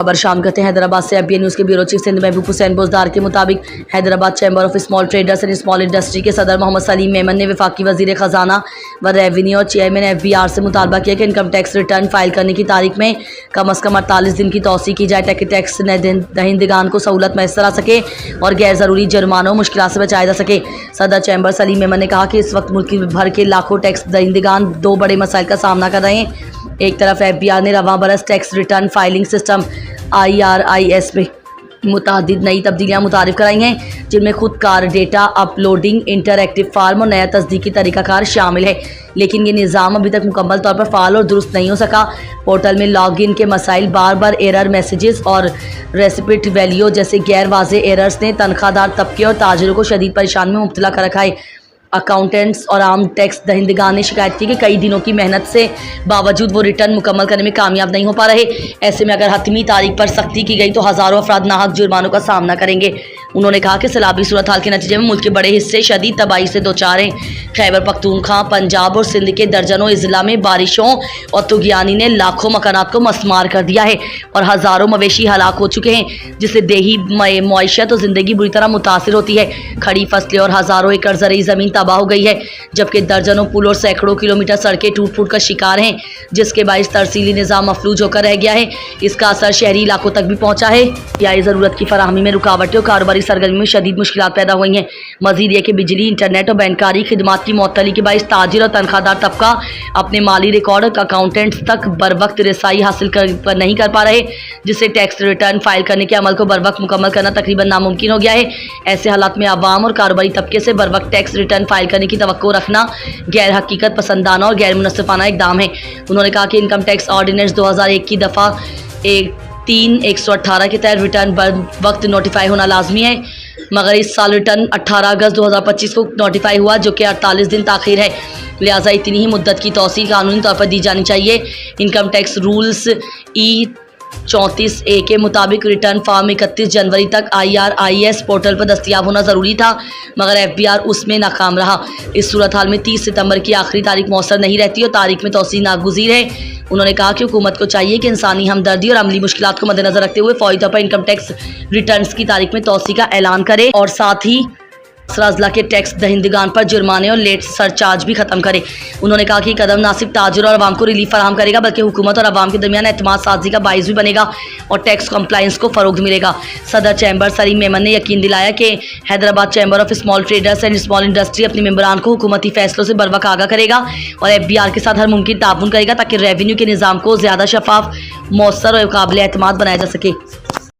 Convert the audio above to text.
खबर शाम करते हैं हैदराबाद से। एबीएन न्यूज़ के ब्यूरो चीफ सिंध महबूब हुसैन बोजदार के मुताबिक Hyderabad chamber of small traders and small industry के सदर मोहम्मद सलीम मेमन ने वफाकी वजीर ख़जाना व रेवेन्यू और चेयरमैन FBR से मुतालबा किया कि इनकम टैक्स रिटर्न फाइल करने की तारीख में कम अज़ कम 48 दिन की तौसी की जाए ताकि टैक्स दहिंदगान को सहूलत मैसर आ सके और गैर ज़रूरी जुर्मानों मुश्किल से बचाया जा सके। सदर चैम्बर सलीम मेमन ने कहा कि इस वक्त मुल्क भर के लाखों टैक्स दहिंदगान दो बड़े मसाइल का सामना कर रहे हैं। एक तरफ FBR ने रवां बरस tax return filing system IRIS में मुतादिद नई तब्दीलियाँ मुतारिफ कराई हैं, जिनमें खुद कार डेटा अपलोडिंग, इंटरएक्टिव फार्म और नया तस्दीकी तरीक़ाकार शामिल है, लेकिन ये निज़ाम अभी तक मुकम्मल तौर पर फ़ाल और दुरुस्त नहीं हो सका। पोर्टल में लॉगिन के मसाइल, बार बार एरर मैसेजेस और रेसिपिट वैल्यू जैसे गैर वाज़ेह एरर्स ने तनख्वाहदार तबके और ताजिरों को शदीद परेशानी में मुब्तला कर रखा है। अकाउंटेंट्स और आम टैक्स दहिंदगान ने शिकायत की कि कई दिनों की मेहनत से बावजूद वो रिटर्न मुकम्मल करने में कामयाब नहीं हो पा रहे। ऐसे में अगर हतमी तारीख पर सख्ती की गई तो हज़ारों अफराद नाहक जुर्मानों का सामना करेंगे। उन्होंने कहा कि सैलाबी सूरत हाल के नतीजे में मुल्क के बड़े हिस्से शदीद तबाही से दो चार हैं। खैबर पख्तूनख्वा, पंजाब और सिंध के दर्जनों अजला में बारिशों और तुगयानी ने लाखों मकानात को मसमार कर दिया है और हज़ारों मवेशी हलाक हो चुके हैं, जिससे देही मईशत और ज़िंदगी बुरी तरह मुतासिर होती है। खड़ी फसलें और हज़ारों एकड़ ज़रई ज़मीन तबाह हो गई है, जबकि दर्जनों पुल और सैकड़ों किलोमीटर सड़कें टूट फूट का शिकार हैं, जिसके बाइस तरसीली निज़ाम मफलूज होकर रह गया है। इसका असर शहरी इलाकों तक भी पहुंचा है। या ज़रूरत की फराहमी में रुकावटें और कारोबारी सरगर्मी में शदीद मुश्किलात पैदा हुई हैं। मज़ीद ये कि बिजली, इंटरनेट और बैंकारी खिदमात की मुअत्तली के बाइस ताजिर और तनख्वाहदार तबका अपने माली रिकॉर्ड अकाउंटेंट्स तक बर वक्त रसाई हासिल नहीं कर पा रहे, जिससे टैक्स रिटर्न फाइल करने के अमल को बर वक्त मुकम्मल करना तकरीबन नामुमकिन हो गया है। ऐसे हालात में आवाम और कारोबारी तबके से बर वक्त टैक्स रिटर्न फाइल करने की तवक्को रखना गैर हकीकत पसंदाना और गैर मुनसिफाना इकदाम है। उन्होंने कहा कि इनकम टैक्स ऑर्डिनेंस 2001 की दफ़ा 3/118 के तहत रिटर्न बर वक्त नोटिफाई होना लाजमी है, मगर इस साल रिटर्न 18 अगस्त 2025 को नोटिफाई हुआ, जो कि 48 दिन ताख़ीर है। लिहाजा इतनी ही मुद्दत की तौसीह कानूनी तौर पर दी जानी चाहिए। इनकम टैक्स रूल्स E34A के मुताबिक रिटर्न फॉर्म 31 जनवरी तक IRIS पोर्टल पर दस्तियाब होना ज़रूरी था, मगर FBR उसमें नाकाम रहा। इस सूरत हाल में 30 सितंबर की आखिरी तारीख मौसर नहीं रहती और तारीख में तौसीह नागुज़ीर है। उन्होंने कहा कि हुकूमत को चाहिए कि इंसानी हमदर्दी और अमली मुश्किलात को मद्देनज़र रखते हुए फौरी तौर पर इनकम टैक्स रिटर्न्स की तारीख में तौसीह का ऐलान करे और साथ ही अजला के टैक्स दहिंदगान पर जुर्माने और लेट सरचार्ज भी खत्म करे। उन्होंने कहा कि कदम ना सिर्फ ताजिर और अवाम को रिलीफ फराहम करेगा, बल्कि हुकूमत और अवाम के दरमियान एतमाद साजी का बाइस भी बनेगा और टैक्स कंप्लाइंस को फ़रोग मिलेगा। सदर चैम्बर सलीम मेमन ने यकीन दिलाया कि Hyderabad chamber of small traders and small industry अपने मेंबरान को हुकूमती फैसलों से बरवक्त आगाह करेगा और FBR के साथ हर मुमकिन ताउन करेगा ताकि रेवेन्यू के निज़ाम को ज़्यादा शफाफ, मौसर और काबिल एतमाद बनाया जा सके।